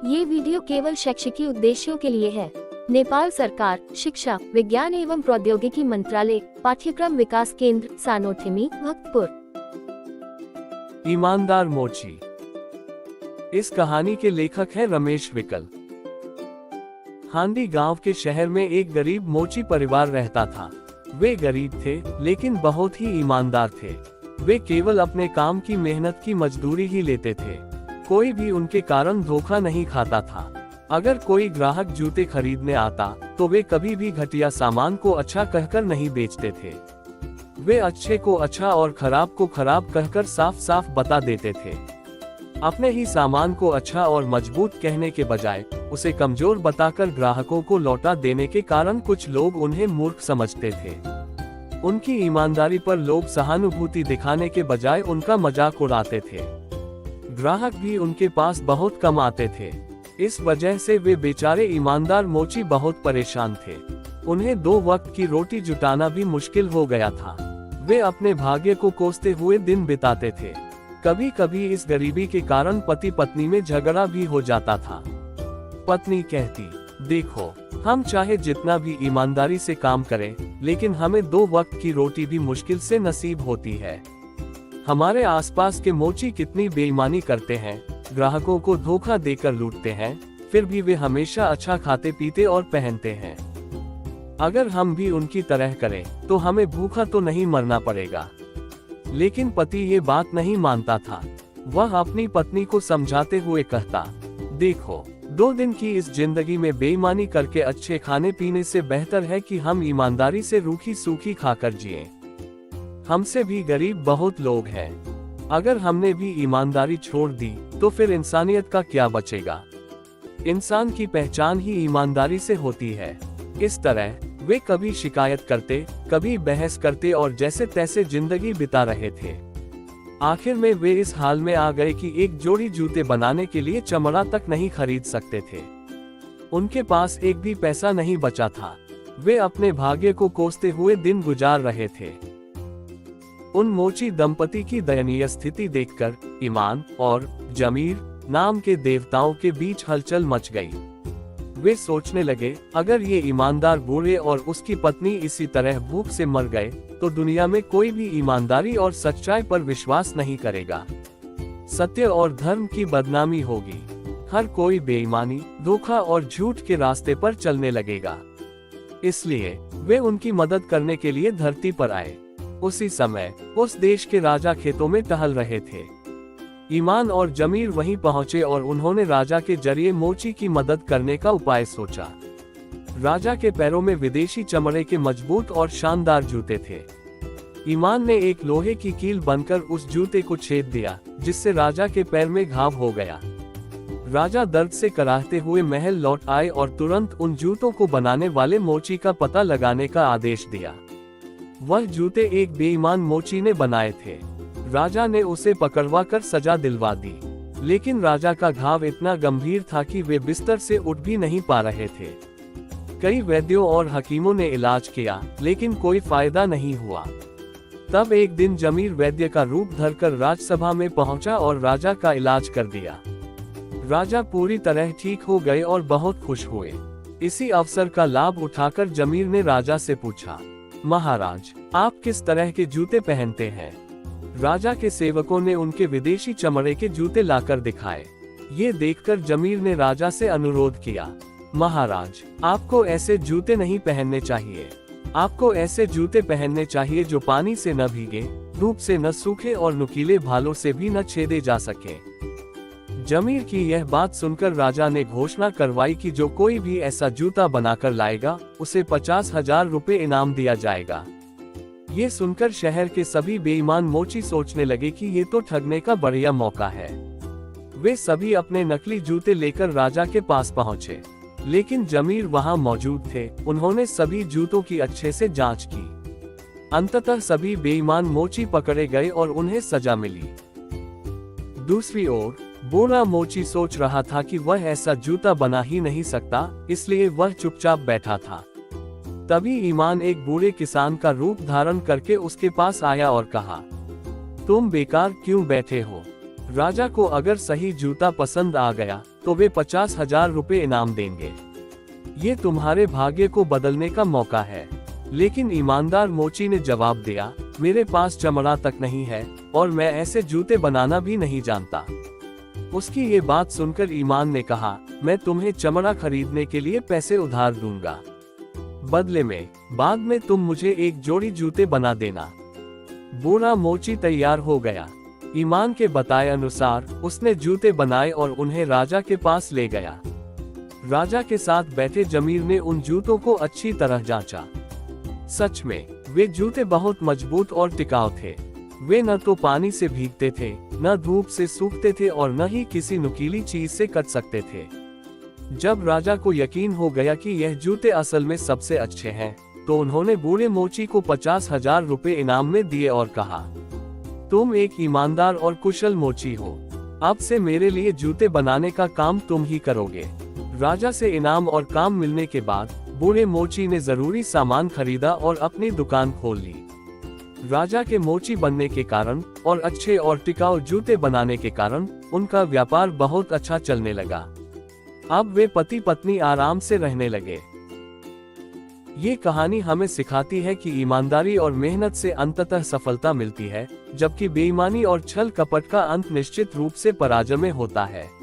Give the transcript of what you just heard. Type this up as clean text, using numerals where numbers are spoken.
ये वीडियो केवल शैक्षिक उद्देश्यों के लिए है। नेपाल सरकार, शिक्षा, विज्ञान एवं प्रौद्योगिकी मंत्रालय, पाठ्यक्रम विकास केंद्र, सानोथिमी, भक्तपुर। ईमानदार मोची। इस कहानी के लेखक हैं रमेश विकल। हांडी गांव के शहर में एक गरीब मोची परिवार रहता था। वे गरीब थे, लेकिन बहुत ही ईमानदार थे। वे केवल अपने काम की मेहनत की मजदूरी ही लेते थे। कोई भी उनके कारण धोखा नहीं खाता था। अगर कोई ग्राहक जूते खरीदने आता, तो वे कभी भी घटिया सामान को अच्छा कहकर नहीं बेचते थे। वे अच्छे को अच्छा और खराब को खराब कहकर साफ साफ बता देते थे। अपने ही सामान को अच्छा और मजबूत कहने के बजाय उसे कमजोर बताकर ग्राहकों को लौटा देने के कारण कुछ लोग उन्हें मूर्ख समझते थे। उनकी ईमानदारी पर लोग सहानुभूति दिखाने के बजाय उनका मजाक उड़ाते थे। ग्राहक भी उनके पास बहुत कम आते थे। इस वजह से वे बेचारे ईमानदार मोची बहुत परेशान थे। उन्हें 2 वक्त की रोटी जुटाना भी मुश्किल हो गया था। वे अपने भाग्य को कोसते हुए दिन बिताते थे। कभी कभी इस गरीबी के कारण पति पत्नी में झगड़ा भी हो जाता था। पत्नी कहती, देखो, हम चाहे जितना भी ईमानदारी से काम करें, लेकिन हमें 2 वक्त की रोटी भी मुश्किल से नसीब होती है। हमारे आसपास के मोची कितनी बेईमानी करते हैं, ग्राहकों को धोखा देकर लूटते हैं, फिर भी वे हमेशा अच्छा खाते पीते और पहनते हैं। अगर हम भी उनकी तरह करें, तो हमें भूखा तो नहीं मरना पड़ेगा। लेकिन पति ये बात नहीं मानता था। वह अपनी पत्नी को समझाते हुए कहता, देखो, 2 दिन की इस जिंदगी में बेईमानी करके अच्छे खाने पीने से बेहतर है कि हम ईमानदारी से रूखी सूखी खाकर जिएं। हमसे भी गरीब बहुत लोग हैं। अगर हमने भी ईमानदारी छोड़ दी, तो फिर इंसानियत का क्या बचेगा। इंसान की पहचान ही ईमानदारी से होती है। इस तरह वे कभी शिकायत करते, कभी बहस करते और जैसे तैसे जिंदगी बिता रहे थे। आखिर में वे इस हाल में आ गए कि एक जोड़ी जूते बनाने के लिए चमड़ा तक नहीं खरीद सकते थे। उनके पास एक भी पैसा नहीं बचा था। वे अपने भाग्य को कोसते हुए दिन गुजार रहे थे। उन मोची दंपति की दयनीय स्थिति देखकर ईमान और जमीर नाम के देवताओं के बीच हलचल मच गई। वे सोचने लगे, अगर ये ईमानदार बूढ़े और उसकी पत्नी इसी तरह भूख से मर गए, तो दुनिया में कोई भी ईमानदारी और सच्चाई पर विश्वास नहीं करेगा। सत्य और धर्म की बदनामी होगी। हर कोई बेईमानी, धोखा और झूठ के रास्ते पर चलने लगेगा। इसलिए वे उनकी मदद करने के लिए धरती पर आए। उसी समय उस देश के राजा खेतों में टहल रहे थे। ईमान और जमीर वहीं पहुंचे और उन्होंने राजा के जरिए मोची की मदद करने का उपाय सोचा। राजा के पैरों में विदेशी चमड़े के मजबूत और शानदार जूते थे। ईमान ने एक लोहे की कील बनकर उस जूते को छेद दिया, जिससे राजा के पैर में घाव हो गया। राजा दर्द से कराहते हुए महल लौट आए और तुरंत उन जूतों को बनाने वाले मोची का पता लगाने का आदेश दिया। वह जूते एक बेईमान मोची ने बनाए थे। राजा ने उसे पकड़वा कर सजा दिलवा दी, लेकिन राजा का घाव इतना गंभीर था कि वे बिस्तर से उठ भी नहीं पा रहे थे। कई वैद्यों और हकीमों ने इलाज किया, लेकिन कोई फायदा नहीं हुआ। तब एक दिन जमीर वैद्य का रूप धरकर राजसभा में पहुंचा और राजा का इलाज कर दिया। राजा पूरी तरह ठीक हो गए और बहुत खुश हुए। इसी अवसर का लाभ उठाकर जमीर ने राजा से पूछा, महाराज, आप किस तरह के जूते पहनते हैं? राजा के सेवकों ने उनके विदेशी चमड़े के जूते लाकर दिखाए। ये देखकर जमीर ने राजा से अनुरोध किया, महाराज, आपको ऐसे जूते नहीं पहनने चाहिए। आपको ऐसे जूते पहनने चाहिए जो पानी से न भीगे, धूप से न सूखे और नुकीले भालों से भी न छेदे जा सके। जमीर की यह बात सुनकर राजा ने घोषणा करवाई कि जो कोई भी ऐसा जूता बनाकर लाएगा, उसे 50,000 रुपए इनाम दिया जाएगा। ये सुनकर शहर के सभी बेईमान मोची सोचने लगे कि ये तो ठगने का बढ़िया मौका है। वे सभी अपने नकली जूते लेकर राजा के पास पहुंचे, लेकिन जमीर वहां मौजूद थे। उन्होंने सभी जूतों की अच्छे से जांच की। अंततः सभी बेईमान मोची पकड़े गए और उन्हें सजा मिली। दूसरी ओर बूढ़ा मोची सोच रहा था कि वह ऐसा जूता बना ही नहीं सकता, इसलिए वह चुपचाप बैठा था। तभी ईमान एक बूढ़े किसान का रूप धारण करके उसके पास आया और कहा, तुम बेकार क्यों बैठे हो? राजा को अगर सही जूता पसंद आ गया तो वे 50,000 रुपए इनाम देंगे। ये तुम्हारे भाग्य को बदलने का मौका है। लेकिन ईमानदार मोची ने जवाब दिया, मेरे पास चमड़ा तक नहीं है और मैं ऐसे जूते बनाना भी नहीं जानता। उसकी ये बात सुनकर ईमान ने कहा, मैं तुम्हें चमड़ा खरीदने के लिए पैसे उधार दूंगा, बदले में बाद में तुम मुझे एक जोड़ी जूते बना देना। बूढ़ा मोची तैयार हो गया। ईमान के बताए अनुसार उसने जूते बनाए और उन्हें राजा के पास ले गया। राजा के साथ बैठे जमीर ने उन जूतों को अच्छी तरह जांचा। सच में वे जूते बहुत मजबूत और टिकाऊ थे। वे न तो पानी से भीगते थे, न धूप से सूखते थे और न ही किसी नुकीली चीज से कट सकते थे। जब राजा को यकीन हो गया कि यह जूते असल में सबसे अच्छे हैं, तो उन्होंने बूढ़े मोची को 50,000 रुपए इनाम में दिए और कहा, तुम एक ईमानदार और कुशल मोची हो। अब से मेरे लिए जूते बनाने का काम तुम ही करोगे। राजा से इनाम और काम मिलने के बाद बूढ़े मोची ने जरूरी सामान खरीदा और अपनी दुकान खोल ली। राजा के मोची बनने के कारण और अच्छे और टिकाऊ जूते बनाने के कारण उनका व्यापार बहुत अच्छा चलने लगा। अब वे पति पत्नी आराम से रहने लगे। ये कहानी हमें सिखाती है कि ईमानदारी और मेहनत से अंततः सफलता मिलती है, जबकि बेईमानी और छल कपट का अंत निश्चित रूप से पराजय में होता है।